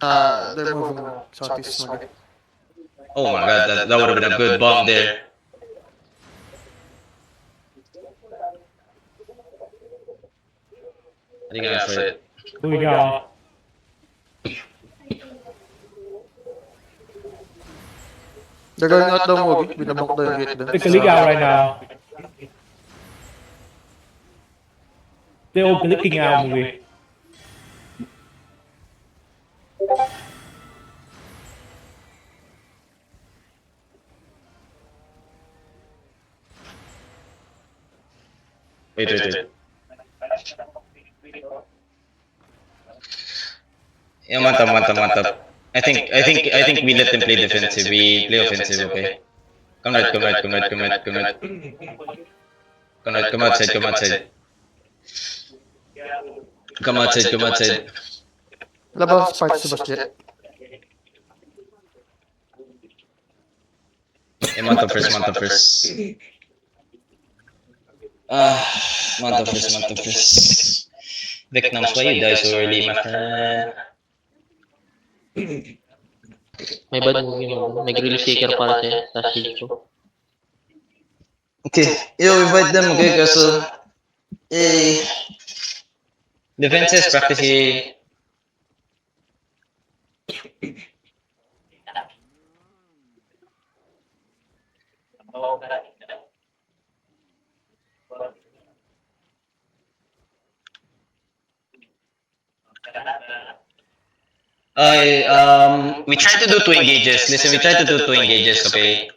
They're moving southeast. Mali. Oh my god, that would have been a good bomb there. I think I for it. Ui da. They're going out daw movie. Binabok daw yung gate doon. They're leaking out right now. They're all leaking out, movie. Wait. Yeah, mantap. I think we let them play defensive. We play offensive, okay? Come right. Come outside. Come outside. Labas part si Basjet. Yeah, mantap first. Mantap first. Vietnam's why you die so early, my friend? May bad movie mo. May grill shaker para sa'yo sa shield ko. Okay, we fight them, okay, kaso... Defenses practice we try to do 2 engages. Listen, we try to do 2 engages, okay?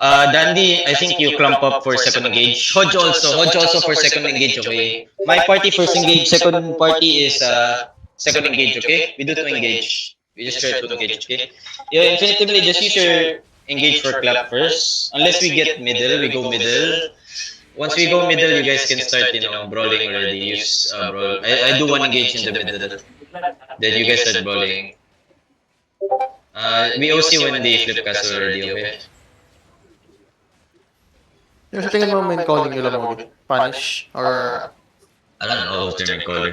Dandy, I think you clump up for second engage. Hodge also for second engage, okay? My party first engage, second party is second engage, okay? We do 2 engage. We just try to engage, okay? Yeah, infinitively, just use your engage for clap first. Unless we get middle, we go middle. Once we go middle, you guys can start, brawling already. Use brawl. I do 1 engage in the middle. Then you guys start brawling. We OC when they flip castle already, okay? Yung sa tingin mo main calling nila movie? Punish? Or... I don't know what's the main color.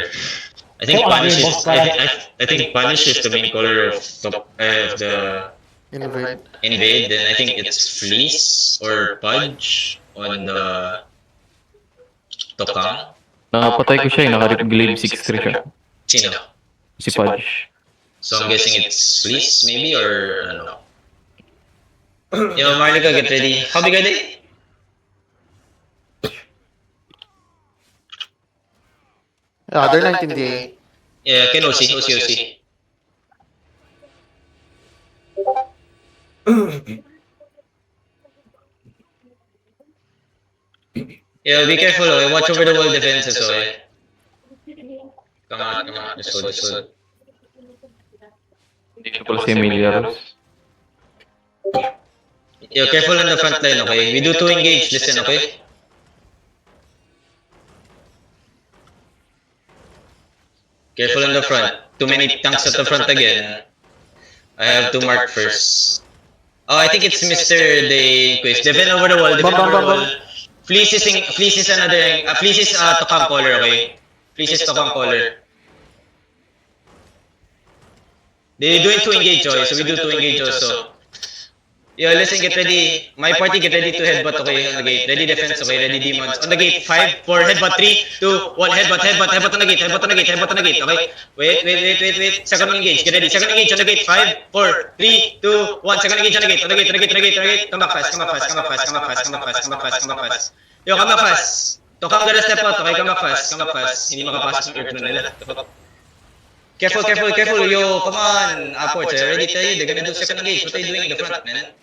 I think Punish is. I think Punish is the main color of the invade. Then I think it's Fleece or Pudge on the Tokang. Napatay ko siya, naka-glaive 6-3 siya. Sino? Si Pudge. So I'm guessing it's Fleece maybe or I don't know. Yo, Marlica, get ready. How big are they? they're 19 DA. Yeah, can OC. Yeah, be careful, okay? Watch over the wall defenses, okay? Come on. Just hold. Hindi siya pala si Emiliaros. Yo, careful on the front line, okay? We do 2 engage, listen, okay? Careful on the front. Too many tanks at the front again. I have to mark first. Oh, I think it's Mr. Day Quiz. Defend over the wall. Fleece is Tokang caller, okay? Fleece is Tokang caller. They doing 2 engage, okay? So we do 2 engage also. Yo, listen, get ready. My party, get ready to headbutt, okay? On the gate. Ready defense, okay? Ready demons. On the gate. 5, 4, headbutt. 3, 2, 1, headbutt on the gate. Okay? Wait. Second engage. Get ready. Second engage on the gate. 5, 4, 3, 2, 1. Second engage on the gate. On the gate. Come back fast. Yo, come back fast. Tokang gonna step out, okay? Come back fast. Hindi makapasok yung earth nila. Careful. Yo, come on. Apports, I already tell you, they're gonna do second engage. What are you doing in the front, man?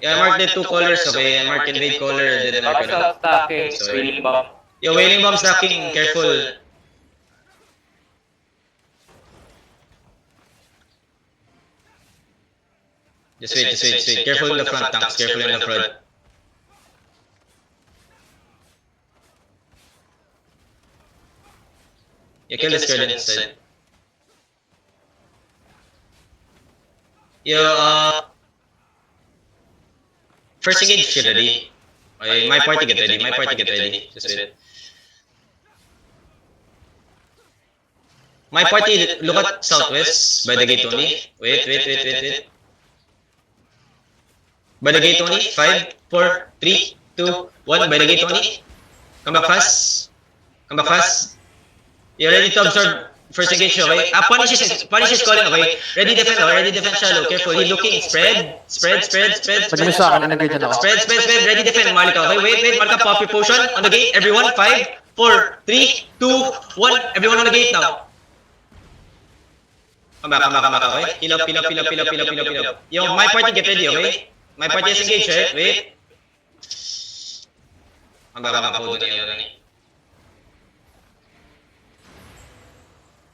Yeah, I marked the 2 colors, okay? I marked invade color and then I marked it. Wailing bomb. Yo, wailing bomb stacking, careful. Just wait. Careful in the front, tanks. Careful in the front. You kill this girl inside. Yo, first engage, get ready. My party get ready. Just wait. My party, look at southwest by the gate only. Wait. By the gate only. 5, 4, 3, 2, 1. By the gate only. Come back fast. You're ready to absorb first engage, okay? Punish is calling, okay? Ready defend shallow. Careful, he looking. Spread. Pag may sa akin, nag-engage na ako. Spread. Ready defend, Malika. Okay, wait. Malika, pop your potion on the gate. Everyone, 5, 4, 3, 2, 1. Everyone on the gate now. Come back, okay? Heal up. Yo, my party, get ready, okay? My party is engaged, right? Wait. Come back, hold on.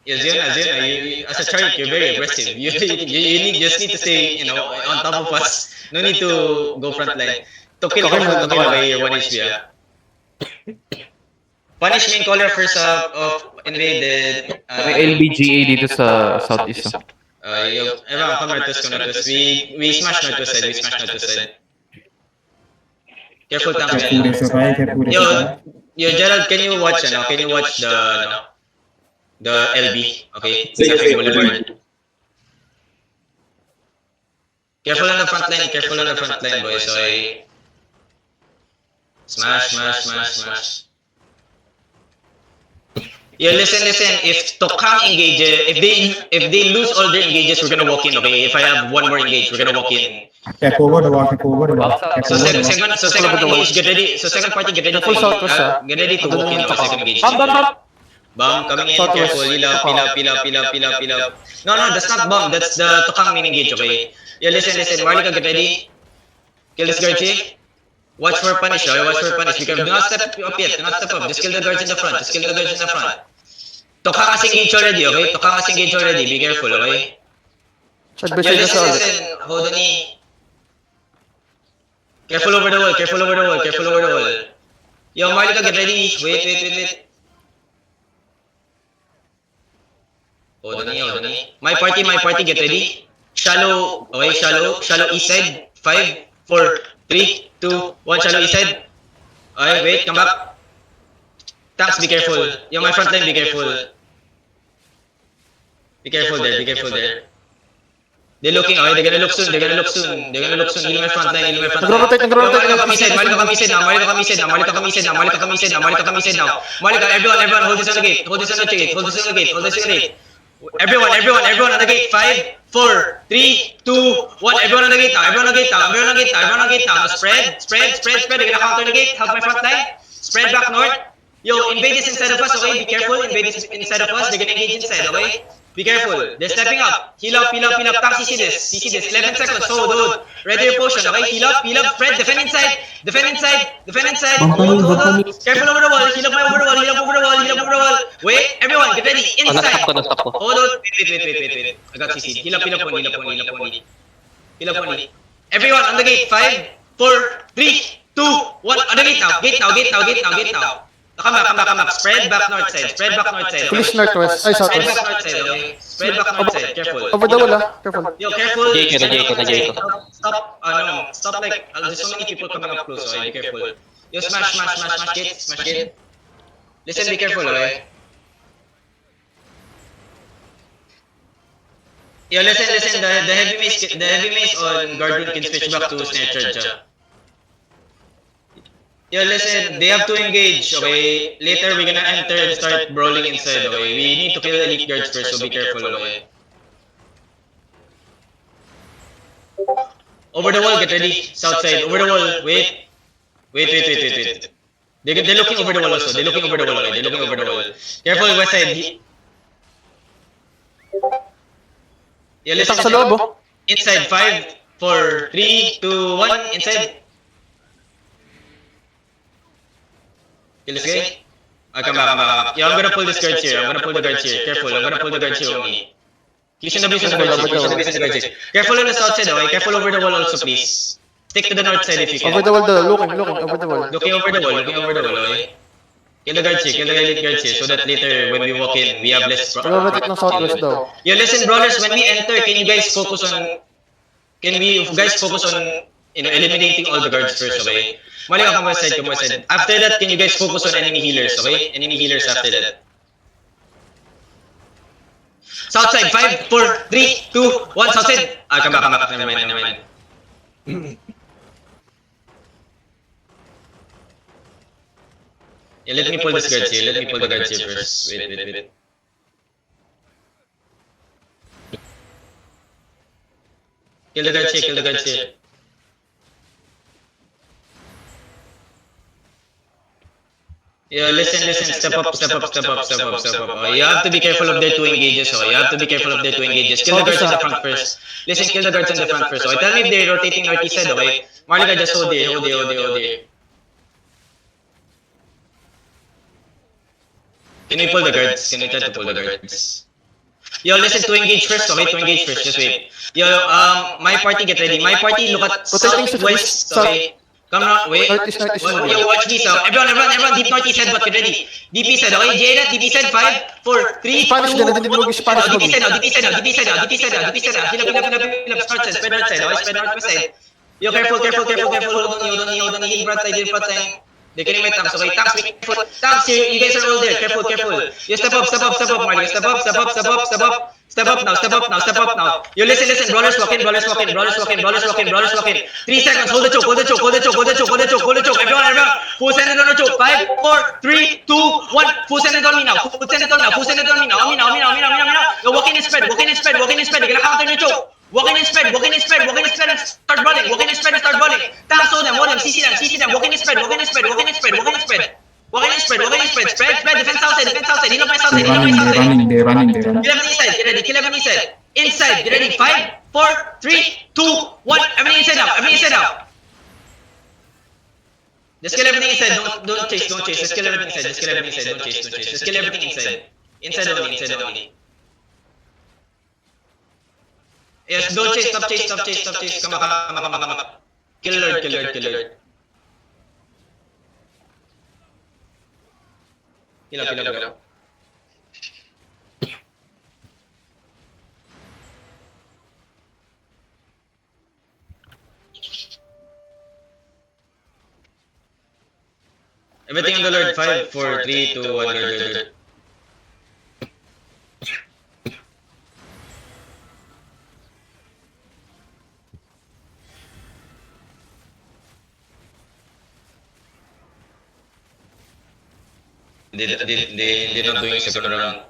Yes, you, as a chariot, you're very aggressive. You just need to stay, on top of us. No need to go front line. To kill away your 1 HP. Punish main caller first of invaded. May LBGA dito sa southeast. Everyone, come northwest. We smash northwest side. Careful, tank. Yo, Gerald, can you watch the LB? Okay, Sige. Boulevard. Careful on the front line, boys. Okay. Smash. Yeah, listen. If Tokang engages, if they lose all their engages, we're gonna walk in. Okay, if I have one more engage, we're gonna walk in. Take over the wall. So second engage, get ready. So second party, get ready. Full southwest, Get ready to walk in for second engage. Bomb coming in. Southwest. Careful. Heal up. No, that's not bomb. That's the Tokang main engage. Okay. Yeah, listen. Marlika, get ready. Kill this guard here. Watch for punish. Because do not step up yet. Just kill the guards in the front. Tokang has engaged already. Be careful, okay? Chad, base Yeah, na sa ulit. listen. Hold on. Careful over the wall. Yo, Marlika, get ready. Wait. Hold on. My party, get ready. Shallow east side. 5, 4, 3, 2, 1. Shallow east side. Okay, wait, come back. Tanks, be careful. Yo, my front line, be careful. Be careful there. They're looking, okay, they're gonna look soon. Heal my front line. Nag-rotate. Malika, come inside now. Malika, everyone, hold this on the gate. Everyone on the gate. 5, 4, 3, 2, 1. Everyone on the gate now. Spread. They're gonna counter the gate. Help my front line. Spread back north. Yo, invade is inside of us, okay? Be careful. Invade is inside of us. They're gonna engage inside, okay? Be careful. They're stepping up. Heal up. Tank, CC this. 11 seconds. So, dude. Ready your potion, okay? Heal up. Spread. Defend inside. Hold. Careful over the wall. Heal up over the wall. Wait. Everyone, get ready. Inside. Nastak ko. Hold on. Wait. I got CC. Heal up only. Everyone on the gate. 5, 4, 3, 2, 1. On the gate now. Come back. Spread back north side. Police northwest. Ay, Spread southwest. back north side, okay? Spread back north side. Careful. Over the wall, careful. Yo, careful. Jay ko. Stop, like, there's so many people coming up close, okay? Be careful. Yo, smash gate. Listen, be careful, okay? Yo, listen, the heavy mace on Guardian can switch back to Snare Charge. Yo, listen, they have to engage, okay? Later, we're gonna enter and start brawling inside, okay? We need to kill the elite guards first, so be careful, okay? Over the wall, get ready. South side, over the wall. Wait. They're looking over the wall also. They're looking over the wall. Careful, west side. Yeah, listen. Sa loob, oh. Inside, 5, 4, 3, 2, 1. Inside. Kill this guy. Come back. Yeah, I'm gonna pull this guard here. Careful, I'm gonna pull the guard here only. Kill the base on the guard here. Careful on the south side, okay? Careful over the wall also, please. Stick to the north side if you can. Over the wall, looking over the wall. Looking over the wall, okay? Kill the guards here, so that later when we walk in, we have less Nag-rotate ng southwest daw. Yo, listen, brawlers, when we enter, can you guys focus on eliminating all the guards first, okay? Malika, come west side. After that, can you guys focus on enemy healers, okay? Enemy healers after that. Southside, 5, 4, 3, 2, 1, Southside. Come back. Never mind. Yeah, let me pull this guards here. Let me pull the guards here first. Wait. Kill the guards here. Yeah, listen, step up. You have to be careful of their two engages, Kill the guards in the front first. Listen, kill the guards in the front first, okay? Tell me if they're rotating northeast side, okay? Marlica, just hold here. Can we pull the guards? Can we try to pull the guards? Yo, listen, to engage first, just wait. Yo, my party, get ready. My party, look at southwest, okay? Come on, wait. Yo, watch this, everyone, deep northeast head, but get ready. Deep east head, okay? J-Net, deep east head, 5, 4, 3, 2, 1. Deep east head now. Heal up, start side, spread right side, okay? Spread northwest side. Yo, careful, hold on, heal front side. They're getting my tanks, okay? Tanks here, you guys are all there, careful. You step up, Marley, step up now. You listen, brawlers walk in. 3 seconds, hold the choke. Everyone, full send it on the choke. 5, 4, 3, 2, 1, full send it on me now. Yo, walk in and spread. You're gonna counter your choke. Walk in and spread and start brawling. Tanks hold them, CC them. Walk in and spread. Spread, defense outside. Heal up my southside. They're running. Kill everything inside, get ready, Inside, get ready, 5, 4, 3, 2, 1, everything inside now. Just kill everything inside, don't chase, just kill everything inside, don't chase. Just kill everything inside. Inside only. Yes, don't chase, stop chase. Come on. Kill Lord. Heal up. Everything on the Lord, 5, 4, 3, 2, 1, Lord. They're not doing second round.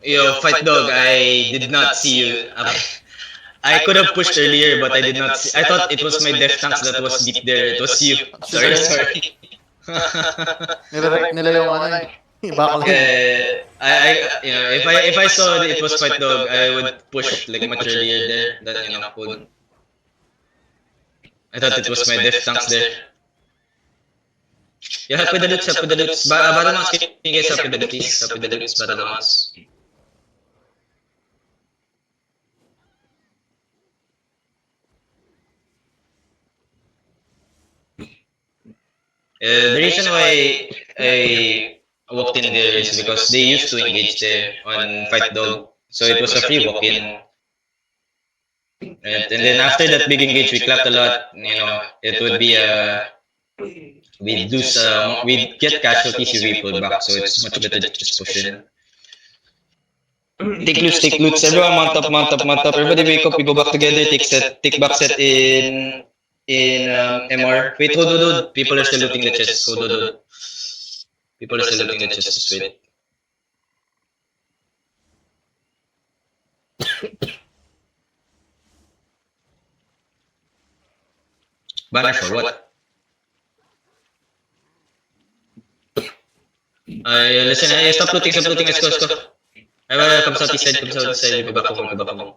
Yo, Fight Dog, I did not see you. I could have pushed earlier, but I did not see. I thought it was my death tanks that was deep there. It was you. Sorry. Nilirect nila yung ano eh. Bakal if I saw that it was Fight Dog, I would push like much earlier there than pull. I thought it was my death tanks there. Yeah, help with the loots. Battle mouse, can you guys help with the loots, please? Help with the loots, battle mouse. The reason why I walked in there is because they used to engage there on Fight Dog, so it was a free walk-in. And then after that big engage, we clapped a lot. It would be we'd lose, we'd get casualties if we pull back, so it's much better to just push in. Take loots. Everyone mount up. Everybody wake up. We go back together. Take back set in MR. Wait, hold. People are still looting the chests. Hold. People are still looting the chests. Just wait. Banner for what? Listen, stop looting. Let's go. Come southeast side. Go back home.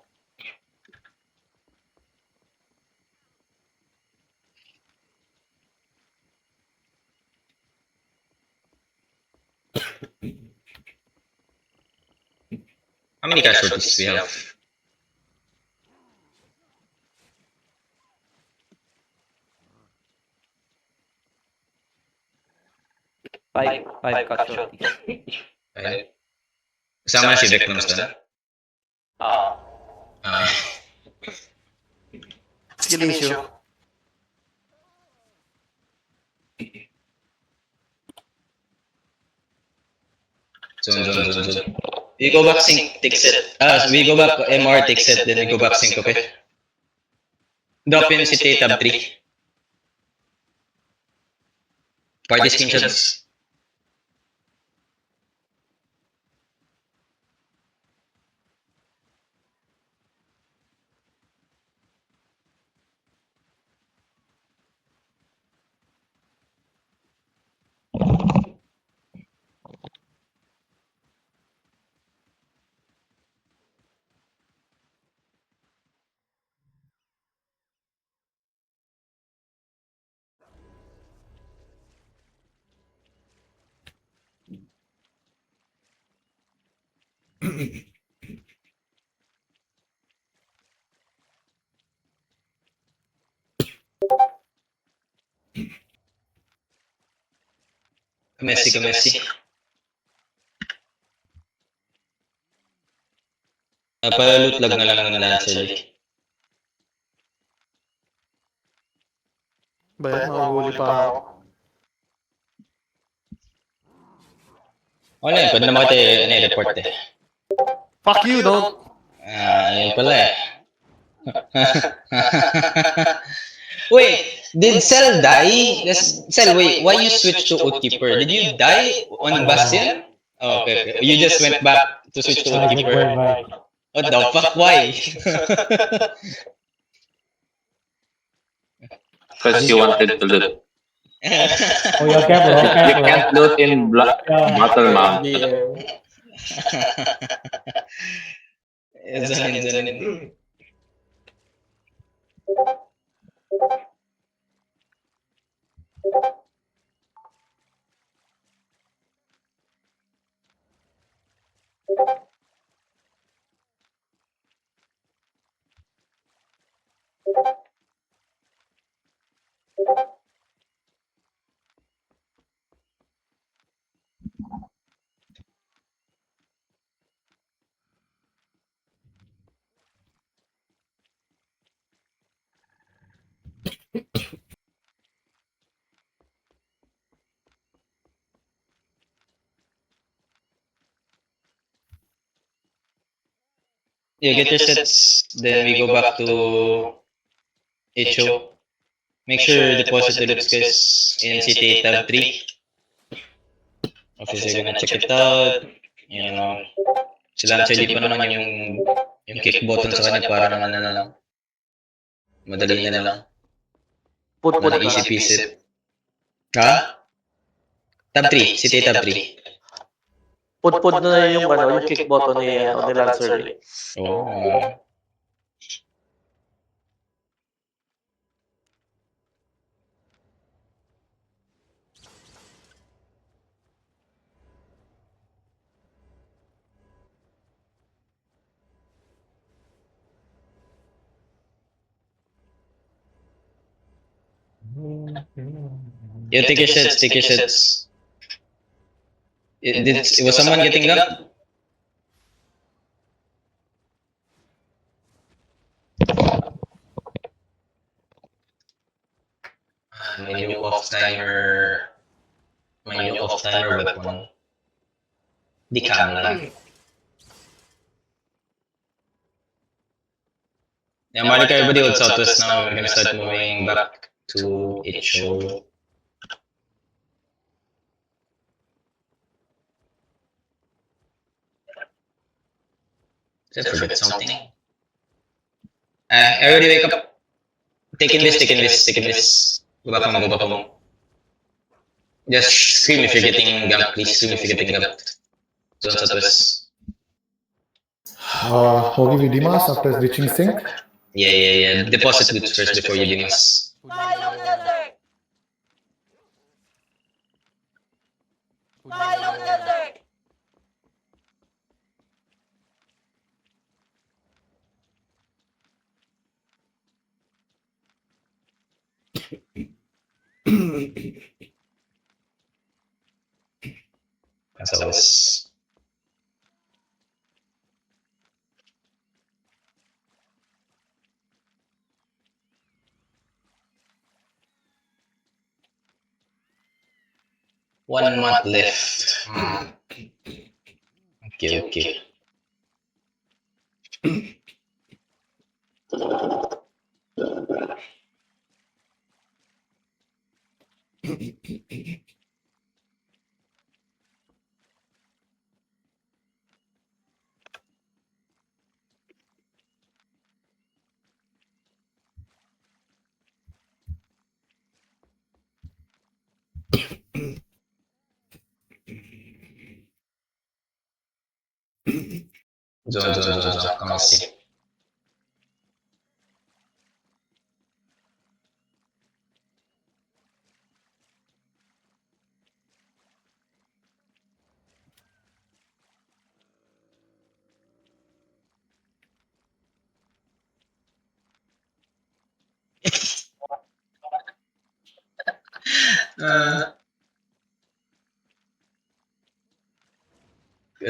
How many casualties do we have? Five casualties. Right. Kasama na si Victims na? skill issue. Zone. We go back sync, take set. We go back MR, take set, then we go back sync, okay? Drop in si tab 3. Party screenshots. Messi. Napaloot lag na lang ng Lancer. Ba yan? Nakahuli pa ako. Wala yun, pwede naman kita report eh. Fuck you, don't. Ayun pala eh. Wait, did Cell die? Cell, wait, why you switch to Oathkeeper? Did you die on Bastion? Oh, okay. You just went back to switch to Oathkeeper. What the fuck? Why? Because you wanted to loot. Oh, you're careful, You careful. can't loot in battle map. Zanin. Yeah, get your sets, then we go back to HO. Make sure deposit the loops guys in CT tab 3. Officer gonna check it out. You know, sila actually pa naman yung kick button sa kanya para naman na lang. Madali na lang. Put Mga easy peasy. Ha? Tab 3, CT tab 3. Put na yung yung kick button ni Lancer. Oh. Yeah, take your shots. Was someone getting gun? May new off-timer weapon. Di cam lang. Yeah, Malik everybody hold southwest now. We're gonna start moving back to HO. Did I forget something? Everybody wake up. Taking this. Go back home. Just scream if you're getting ganked, please. Scream if you're getting ganked. Zone southwest. Hogi with Dimas after reaching sync. Yeah. Deposit goods first before you Dimas. As always. One month left. Okay. Zone. Come and see.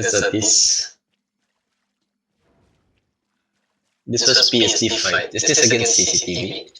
So this was PSD fight. Is this against CCTV?